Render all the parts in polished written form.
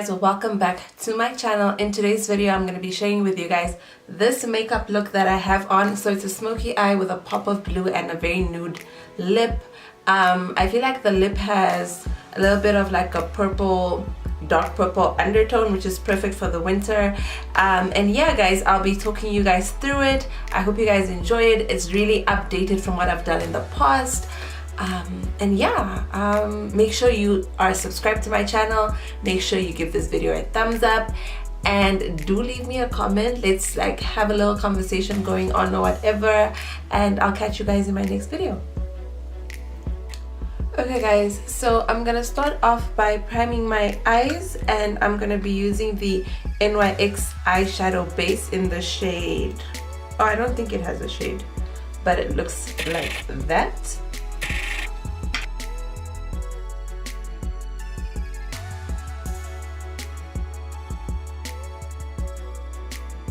guys, welcome back to my channel. In today's video I'm going to be sharing with you guys this makeup look that I have on. So it's a smoky eye with a pop of blue and a very nude lip. I feel like the lip has a little bit of like a purple, dark purple undertone, which is perfect for the winter. And yeah guys, I'll be talking you guys through it. I hope you guys enjoy it. It's really updated from what I've done in the past. And yeah, make sure you are subscribed to my channel. Make sure you give this video a thumbs up and do leave me a comment. Let's like have a little conversation going on or whatever, and I'll catch you guys in my next video. Okay guys, so I'm gonna start off by priming my eyes, and I'm gonna be using the NYX eyeshadow base in the shade, oh, I don't think it has a shade, but it looks like that.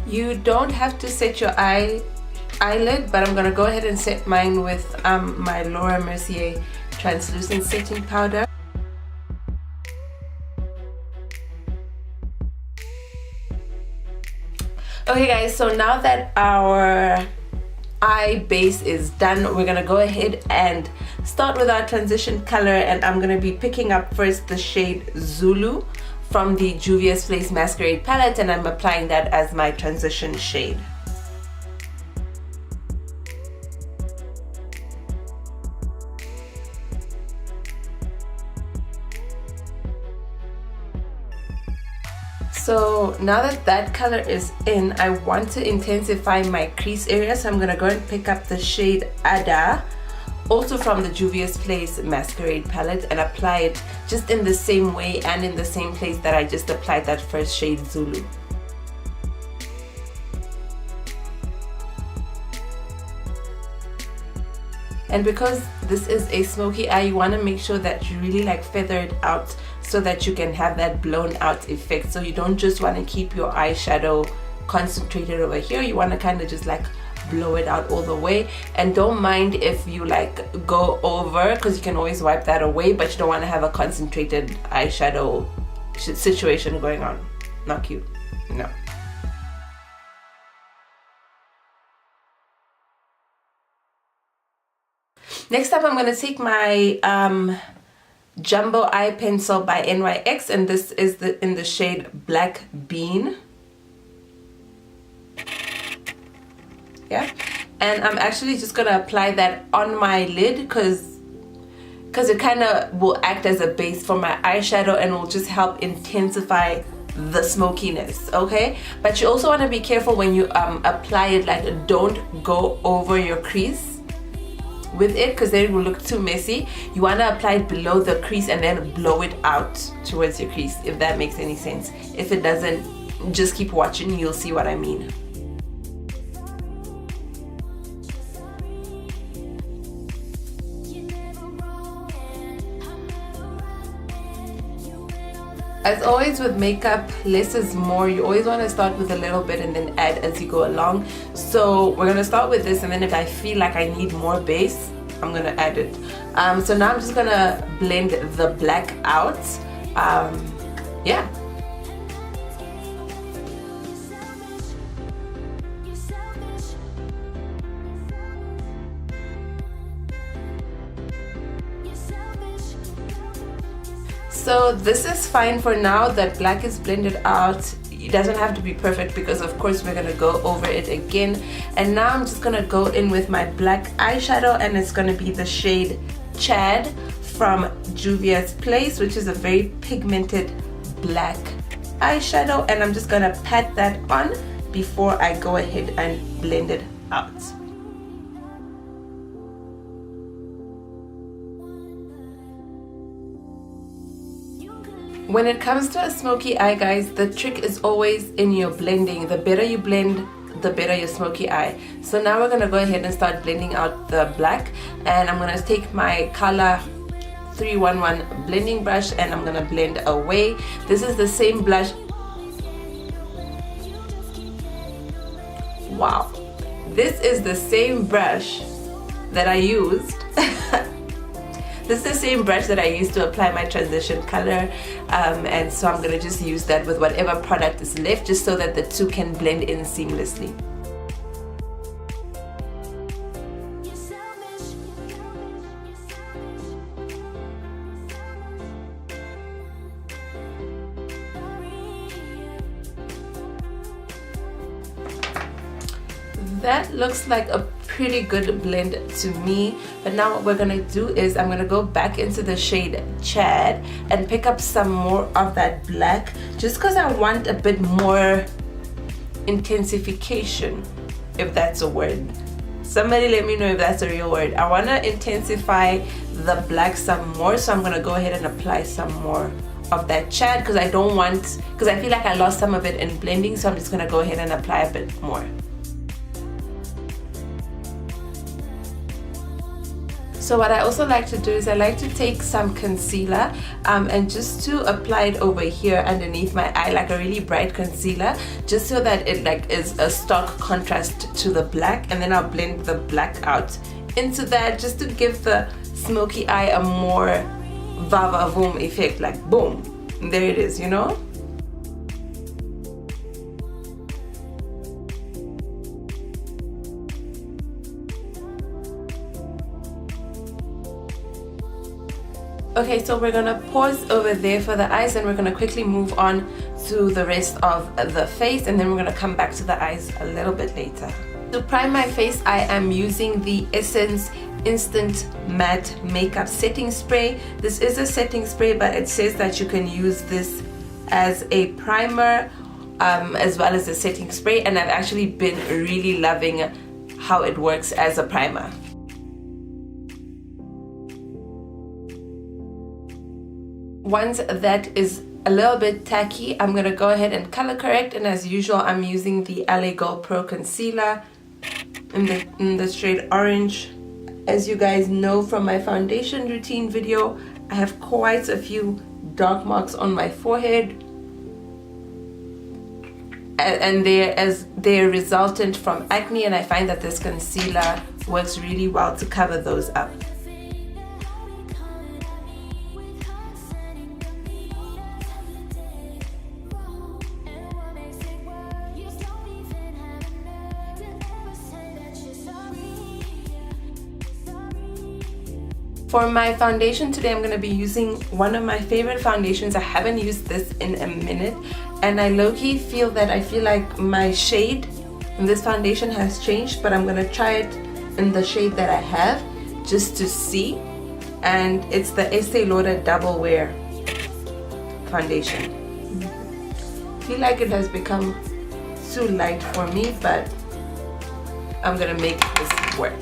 You don't have to set your eyelid, but I'm gonna go ahead and set mine with my Mercier translucent setting powder. Okay guys, so now that our eye base is done, we're gonna go ahead and start with our transition color, and I'm gonna be picking up first the shade Zulu from the JUVIA'S Masquerade palette, and I'm applying that as my transition shade. So now that that color is in, I want to intensify my crease area, so I'm gonna go and pick up the shade Ada, also from the JUVIA'S Masquerade palette, and apply it just in the same way and in the same place that I just applied that first shade Zulu. And because this is a smoky eye, you want to make sure that you really like feather it out so that you can have that blown out effect. So you don't just want to keep your eyeshadow concentrated over here, you want to kind of just like blow it out all the way. And don't mind if you like go over, because you can always wipe that away, but you don't want to have a concentrated eyeshadow situation going on. Not cute. No. Next up, I'm going to take my Jumbo Eye Pencil by NYX, and this is in the shade Black Bean. Yeah, and I'm actually just gonna apply that on my lid because it kind of will act as a base for my eyeshadow and will just help intensify the smokiness. Okay, but you also want to be careful when you apply it, like don't go over your crease with it, because then it will look too messy. You want to apply it below the crease and then blow it out towards your crease, if that makes any sense. If it doesn't, just keep watching, you'll see what I mean. As always with makeup, less is more. You always want to start with a little bit and then add as you go along. So we're going to start with this, and then if I feel like I need more base, I'm going to add it. So now I'm just going to blend the black out. Yeah. So this is fine for now that black is blended out. It doesn't have to be perfect because of course we're gonna go over it again. And now I'm just gonna go in with my black eyeshadow, and it's gonna be the shade Chad from JUVIA'S, which is a very pigmented black eyeshadow, and I'm just gonna pat that on before I go ahead and blend it out. When it comes to a smoky eye, guys, the trick is always in your blending. The better you blend, the better your smoky eye. So now we're going to go ahead and start blending out the black, and I'm going to take my Color 311 blending brush and I'm going to blend away. This is the same blush. Wow. This is the same brush that I used This is the same brush that I used to apply my transition color, and so I'm gonna just use that with whatever product is left, just so that the two can blend in seamlessly. That looks like a pretty good blend to me, but now what we're gonna do is I'm gonna go back into the shade Chad and pick up some more of that black, just because I want a bit more intensification, if that's a word. Somebody let me know if that's a real word. I want to intensify the black some more, so I'm gonna go ahead and apply some more of that Chad, because I feel like I lost some of it in blending, so I'm just gonna go ahead and apply a bit more. So what I also like to do is I like to take some concealer and just to apply it over here underneath my eye, like a really bright concealer, just so that it like is a stark contrast to the black, and then I'll blend the black out into that, just to give the smoky eye a more va-va-voom effect, like boom, there it is, you know? Okay, so we're gonna pause over there for the eyes, and we're gonna quickly move on to the rest of the face, and then we're gonna come back to the eyes a little bit later. To prime my face, I am using the Essence Instant Matte Makeup Setting Spray. This is a setting spray, but it says that you can use this as a primer as well as a setting spray, and I've actually been really loving how it works as a primer. Once that is a little bit tacky, I'm gonna go ahead and color correct, and as usual I'm using the LA Girl Pro Concealer in the shade Orange. As you guys know from my foundation routine video, I have quite a few dark marks on my forehead, and they're resultant from acne, and I find that this concealer works really well to cover those up. For my foundation today, I'm going to be using one of my favorite foundations. I haven't used this in a minute, and I low-key feel like my shade in this foundation has changed, but I'm going to try it in the shade that I have just to see. And it's the Estee Lauder Double Wear foundation. I feel like it has become too light for me, but I'm going to make this work.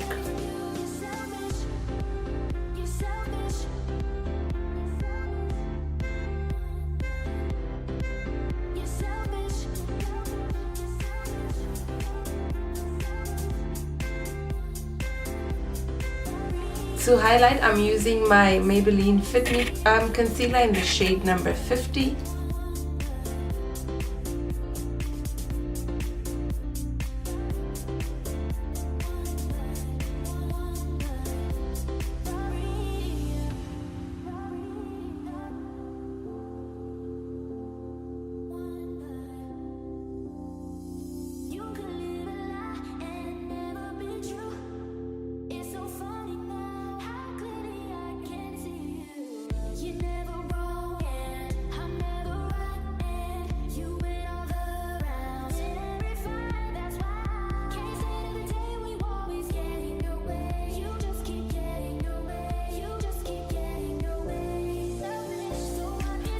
To highlight, I'm using my Maybelline Fit Me concealer in the shade number 50.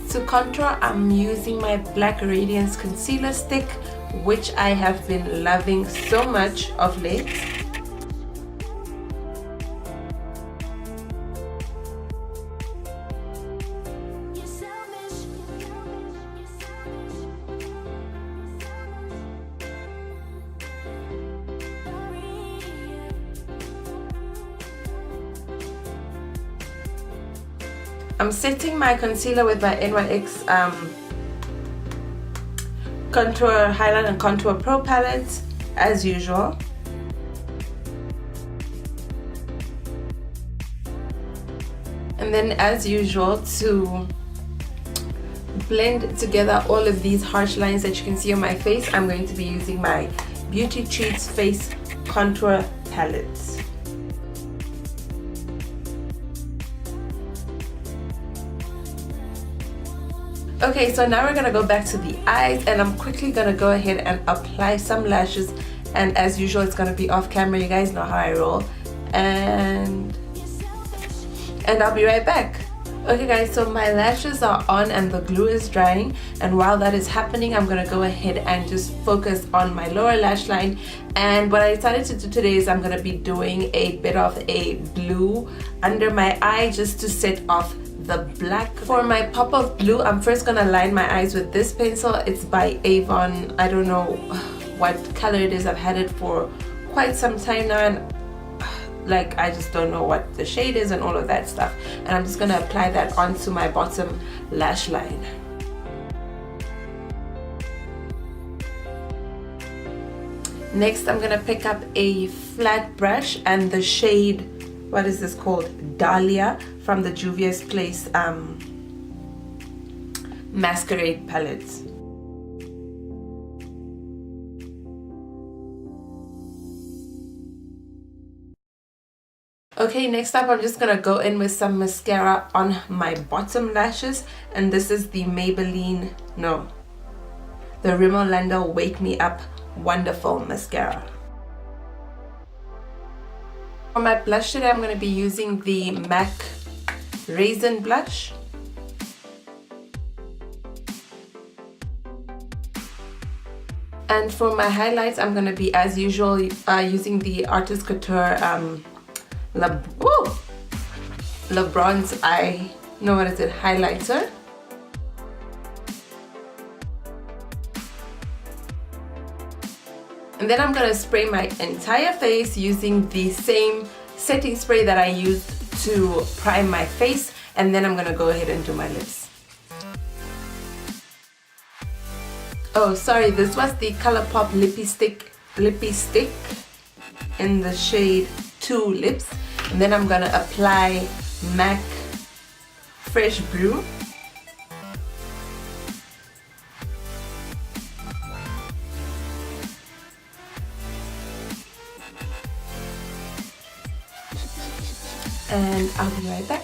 To contour, I'm using my Black Radiance concealer stick, which I have been loving so much of late. I'm setting my concealer with my NYX Contour Highlight and Contour Pro palette as usual. And then as usual, to blend together all of these harsh lines that you can see on my face, I'm going to be using my Beauty Treats Face Contour Palette. Okay, so now we're gonna go back to the eyes, and I'm quickly gonna go ahead and apply some lashes, and as usual it's gonna be off camera. You guys know how I roll, and I'll be right back. Okay guys, so my lashes are on and the glue is drying, and while that is happening, I'm gonna go ahead and just focus on my lower lash line. And what I decided to do today is I'm gonna be doing a bit of a blue under my eye just to set off the black. For my pop of blue, I'm first gonna line my eyes with this pencil. It's by Avon. I don't know what color it is. I've had it for quite some time now, and like I just don't know what the shade is and all of that stuff. And I'm just gonna apply that onto my bottom lash line. Next, I'm gonna pick up a flat brush and the shade, what is this called? Dahlia, from the JUVIA'S Place Masquerade palette. Okay, next up I'm just gonna go in with some mascara on my bottom lashes, and this is the Maybelline, no, the Rimmel London Wake Me Up Wonderful Mascara. For my blush today, I'm gonna be using the MAC RAIZIN blush. And for my highlights, I'm gonna be, as usual, using the Artist Couture Le Bronze Eye, no, what is it, highlighter. And then I'm gonna spray my entire face using the same setting spray that I used to prime my face, and then I'm gonna go ahead and do my lips. Oh, sorry, this was the ColourPop Lippy Stick in the shade TOOLIPS. And then I'm gonna apply MAC Fresh Brew. And I'll be right back.